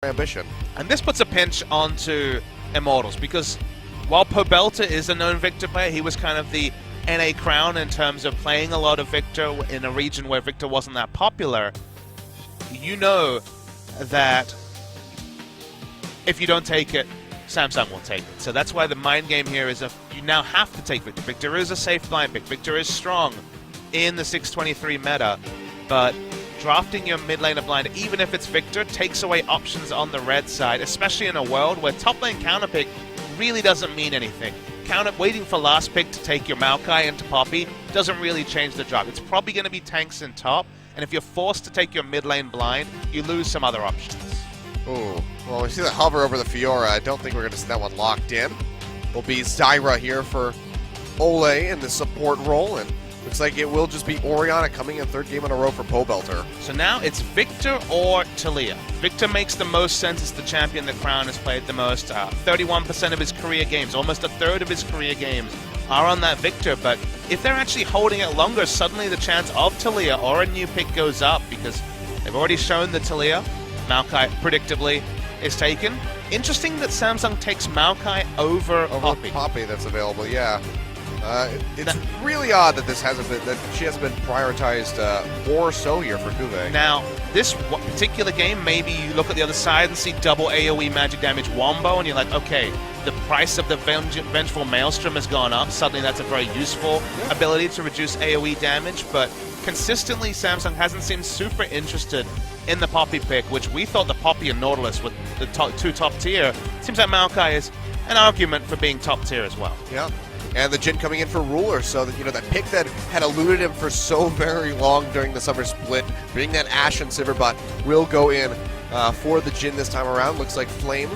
ambition. And this puts a pinch onto Immortals, because while Pobelta is a known Victor player, he was kind of the NA crown in terms of playing a lot of Victor in a region where Victor wasn't that popular. You know that if you don't take it, Samsung will take it. So that's why the mind game here is you now have to take Victor. Victor is a safe blind pick. Victor is strong in the 623 meta, but drafting your mid laner blind, even if it's Victor, takes away options on the red side, especially in a world where top lane counter pick really doesn't mean anything. Waiting for last pick to take your Maokai into Poppy doesn't really change the draft. It's probably going to be tanks in top, and if you're forced to take your mid lane blind, you lose some other options. Ooh, well, we see the hover over the Fiora. I don't think we're going to see that one locked in. Will be Zyra here for Ole in the support role, and looks like it will just be Orianna coming in third game in a row for Pobelter. So now it's Victor or Taliyah. Victor makes the most sense. It's the champion the Crown has played the most. 31% of his career games, almost a third of his career games are on that Victor. But if they're actually holding it longer, suddenly the chance of Taliyah or a new pick goes up, because they've already shown the Taliyah. Maokai, predictably, is taken. Interesting that Samsung takes Maokai over Poppy. Poppy that's available, yeah. It's really odd that she hasn't been prioritized more so here for Gyeonggi. Now, this particular game, maybe you look at the other side and see double AoE magic damage Wombo, and you're like, okay, the price of the Vengeful Maelstrom has gone up. Suddenly that's a very useful ability to reduce AoE damage, but consistently Samsung hasn't seemed super interested in the Poppy pick, which we thought the Poppy and Nautilus were the two top tier. Seems like Maokai is an argument for being top tier as well. Yeah. And the Jhin coming in for Ruler, so that, that pick that had eluded him for so very long during the summer split, being that Ashe and Silverbot, will go in for the Jhin this time around. Looks like Flame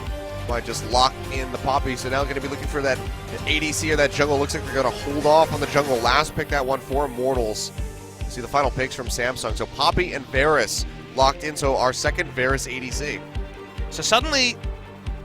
might just lock in the Poppy, so now going to be looking for that ADC or that jungle. Looks like they're going to hold off on the jungle. Last pick that one for Immortals. See the final picks from Samsung. So Poppy and Varus locked in, so our second Varus ADC. So suddenly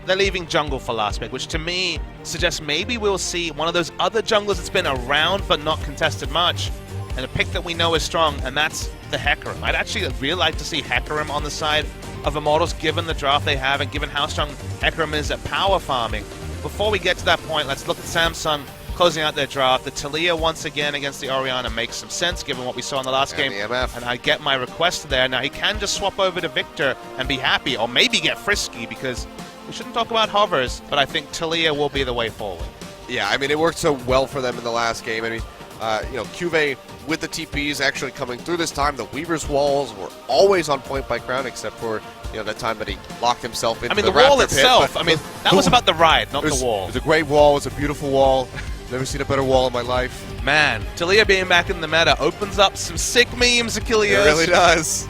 they're leaving jungle for last pick, which to me suggests maybe we'll see one of those other junglers that's been around but not contested much, and a pick that we know is strong, and that's the Hecarim. I'd actually really like to see Hecarim on the side of Immortals, given the draft they have and given how strong Hecarim is at power farming. Before we get to that point, let's look at Samsung closing out their draft. The Taliyah once again against the Orianna makes some sense given what we saw in the last game. The MF. And I get my request there. Now he can just swap over to Victor and be happy, or maybe get frisky, because we shouldn't talk about hovers, but I think Taliyah will be the way forward. Yeah, I mean, it worked so well for them in the last game. I mean, Gyeonggi with the TPs actually coming through this time. The Weaver's walls were always on point by Crown, except for that time that he locked himself into the wall Raptor itself. Pit, that was about the ride, not the wall. It was a great wall. It was a beautiful wall. Never seen a better wall in my life. Man, Taliyah being back in the meta opens up some sick memes, Achilles. It really does.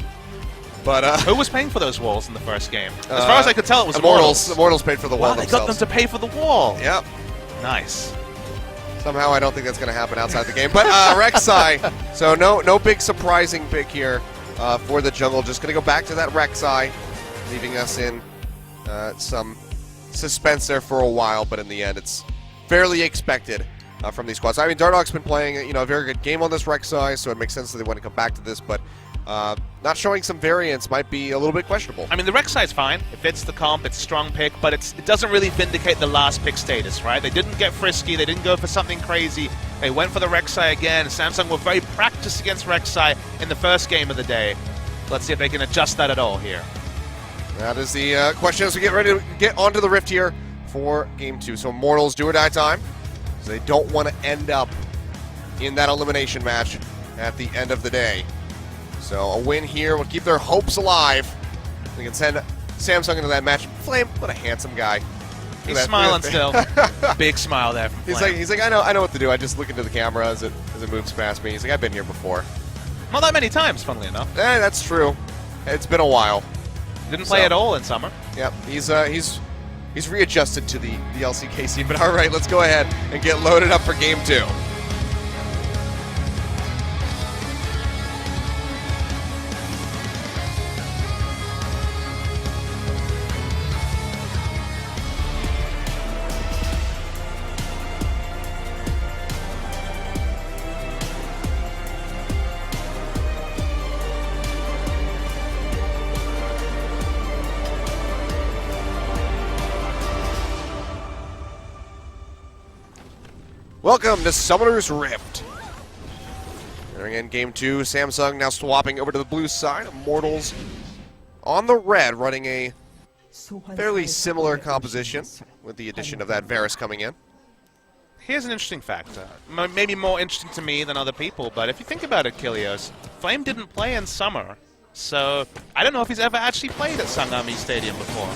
But who was paying for those walls in the first game? As far as I could tell, it was Immortals. Immortals paid for the wall themselves. They got them to pay for the wall. Yep. Nice. Somehow I don't think that's going to happen outside the game. But Rek'Sai, so no big surprising pick here for the jungle. Just going to go back to that Rek'Sai, leaving us in some suspense there for a while. But in the end, it's fairly expected from these squads. I mean, Dardoch's been playing a very good game on this Rek'Sai, so it makes sense that they want to come back to this. But not showing some variance might be a little bit questionable. I mean, the Rek'Sai's fine. It fits the comp. It's a strong pick, but it doesn't really vindicate the last pick status, right? They didn't get frisky. They didn't go for something crazy. They went for the Rek'Sai again. Samsung were very practiced against Rek'Sai in the first game of the day. Let's see if they can adjust that at all here. That is the question as we get ready to get onto the Rift here for Game 2. So Immortals do or die time. So they don't want to end up in that elimination match at the end of the day. So a win here will keep their hopes alive. They can send Samsung into that match. Flame, what a handsome guy. He's smiling still. Big smile there from Flame. He's like, I know what to do. I just look into the camera as it moves past me. He's like, I've been here before. Not that many times, funnily enough. That's true. It's been a while. Didn't play at all in summer. Yep, he's readjusted to the LCK scene. But all right, let's go ahead and get loaded up for Game 2. Welcome to Summoner's Rift. Entering in game 2, Samsung now swapping over to the blue side. Immortals on the red, running a fairly similar composition with the addition of that Varus coming in. Here's an interesting factor, maybe more interesting to me than other people, but if you think about it, Kilios, Flame didn't play in summer, so I don't know if he's ever actually played at Sangami Stadium before.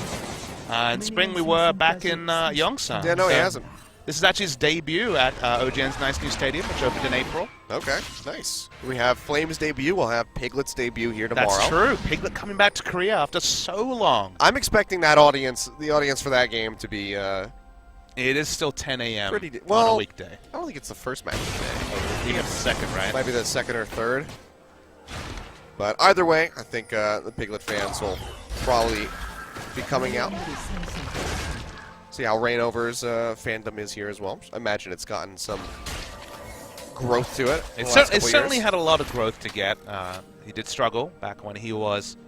In spring we were back in Yongsan. Yeah, no, he hasn't. This is actually his debut at OGN's nice new stadium, which opened in April. Okay, nice. We have Flame's debut. We'll have Piglet's debut here tomorrow. That's true. Piglet coming back to Korea after so long. I'm expecting that audience, the audience for that game, to be. It is still 10 a.m. on a weekday. I don't think it's the first match of the day. Even the second, right? Might be the second or third. But either way, I think the Piglet fans will probably be coming out. See how Rainover's fandom is here as well. I imagine it's gotten some growth to it. It certainly had a lot of growth to get. He did struggle back when he was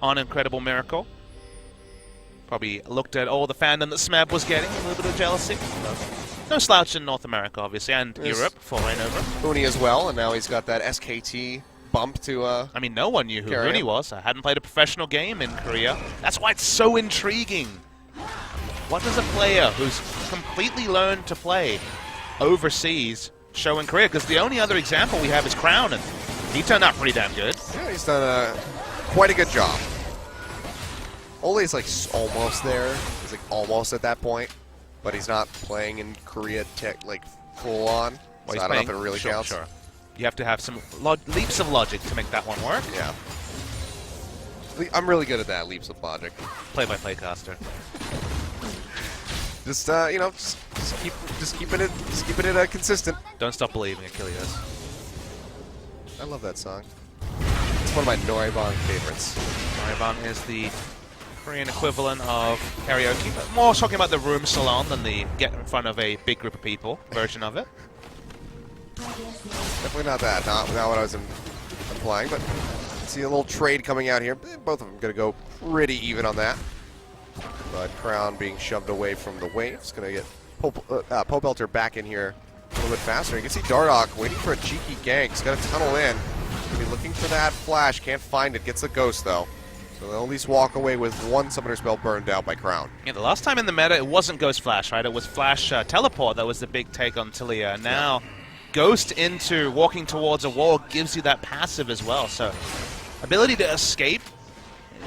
on Incredible Miracle. Probably looked at all the fandom that Smeb was getting, a little bit of jealousy. No slouch in North America, obviously, and Europe for Rainover. Uni as well, and now he's got that SKT bump to I mean, no one knew who Rooney was. I hadn't played a professional game in Korea. That's why it's so intriguing. What does a player who's completely learned to play overseas show in Korea? Because the only other example we have is Crown, and he turned out pretty damn good. Yeah, he's done quite a good job. Ole's like almost there. He's like almost at that point, but he's not playing in Korea like full on. Well, so I don't know if it really counts. Sure. You have to have some leaps of logic to make that one work. Yeah. I'm really good at that, leaps of logic. Play-by-play caster. Just you know, just keeping it consistent. Don't stop believing, Achilles. I love that song. It's one of my Noraebang favorites. Noraebang is the Korean equivalent of karaoke, but more talking about the room salon than the get in front of a big group of people version of it. Definitely not that. Not what I was implying, but see a little trade coming out here. Both of them going to go pretty even on that. But Crown being shoved away from the waves. Going to get Pobelter back in here a little bit faster. You can see Dardoch waiting for a cheeky gank. He's got to tunnel in. Be looking for that flash. Can't find it. Gets the ghost, though. So they'll at least walk away with one summoner spell burned out by Crown. Yeah, the last time in the meta, it wasn't Ghost Flash, right? It was Flash Teleport that was the big take on Talia. Now, Ghost into walking towards a wall gives you that passive as well. So, ability to escape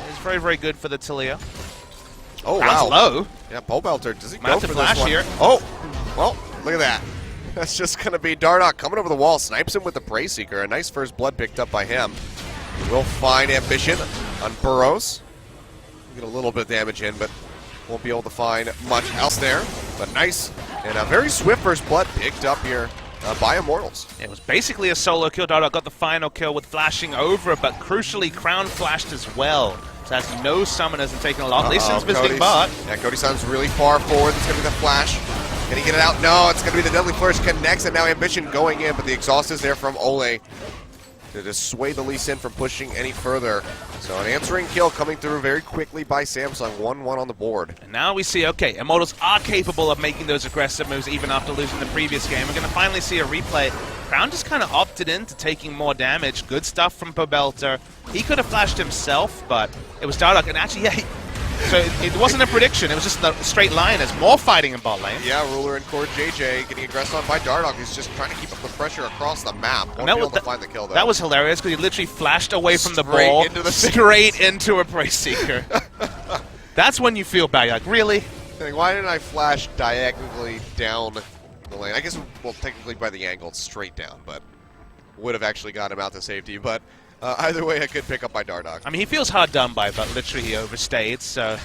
is very, very good for the Talia. Oh, Crown's wow. low. Yeah, Pobelter. Does he Might go have to for flash this one? here. Oh, well, look at that. That's just going to be Dardoch coming over the wall. Snipes him with the Prey Seeker. A nice first blood picked up by him. He will find Ambition on Burrows. Get a little bit of damage in, but won't be able to find much else there. But nice and a very swift first blood picked up here by Immortals. It was basically a solo kill. Dardoch got the final kill with flashing over, but crucially, Crown flashed as well. So has no summoners and taking a lot. Lee Sin's visiting bot. Yeah, Cody-san's really far forward. It's going to be the flash. Can he get it out? No, it's going to be the Deadly Flourish. Connects, and now Ambition going in, but the exhaust is there from Ole to dissuade the Lee Sin from pushing any further. So an answering kill coming through very quickly by Samsung. 1-1 on the board. And now we see, okay, Immortals are capable of making those aggressive moves even after losing the previous game. We're going to finally see a replay. Crown just kind of opted into taking more damage. Good stuff from Pobelter. He could have flashed himself, but it was Dardoch. And actually, yeah, so it wasn't a prediction. It was just a straight line. There's more fighting in bot lane. Yeah, Ruler and Cord JJ getting aggressed on by Dardoch. He's just trying to keep up the pressure across the map. Won't be able to find the kill, though. That was hilarious because he literally flashed away from the ball straight into a Prey Seeker. That's when you feel bad. You're like, really? Why didn't I flash diagonally down the lane? I guess, well, technically by the angle, it's straight down, but would have actually got him out to safety. But either way, a good pick up by Dardoch. I mean, he feels hard done by, but literally he overstayed, so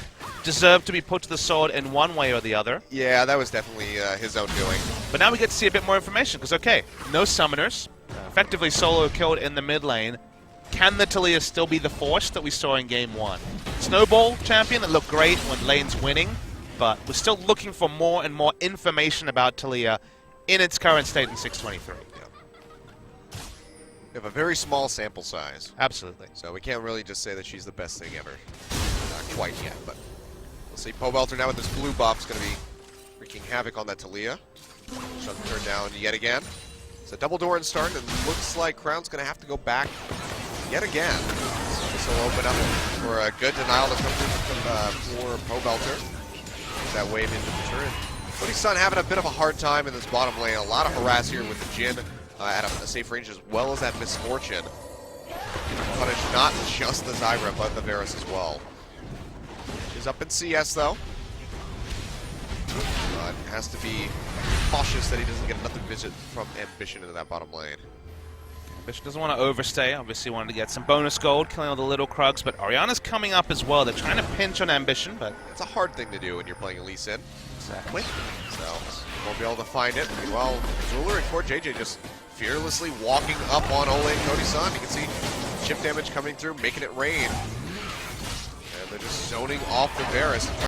deserved to be put to the sword in one way or the other. Yeah, that was definitely his own doing. But now we get to see a bit more information, because, okay, no summoners, effectively solo killed in the mid lane. Can the Talia still be the force that we saw in Game 1? Snowball champion that looked great when lane's winning, but we're still looking for more and more information about Talia in its current state in 623. We have a very small sample size. Absolutely. So we can't really just say that she's the best thing ever. Not quite yet, but we'll see. Pobelter now with this blue buff is going to be wreaking havoc on that Talia. Shut the turn down yet again. It's a double door and start, and looks like Crown's going to have to go back yet again. So this will open up for a good denial to come through for Pobelter. That wave into the turret. Cody's Son having a bit of a hard time in this bottom lane. A lot of harass here with the Jin at a safe range, as well as that Misfortune. Punish not just the Zyra, but the Varus as well. She's up in CS though. But has to be cautious that he doesn't get another visit from Ambition into that bottom lane. Ambition doesn't want to overstay. Obviously wanted to get some bonus gold, killing all the little Krugs, but Orianna's coming up as well. They're trying to pinch on Ambition, but it's a hard thing to do when you're playing Lee Sin. Exactly. So, won't be able to find it. Meanwhile, Ruler and Core JJ just fearlessly walking up on Ole and Cody's Son. You can see chip damage coming through, making it rain. And they're just zoning off the Varus.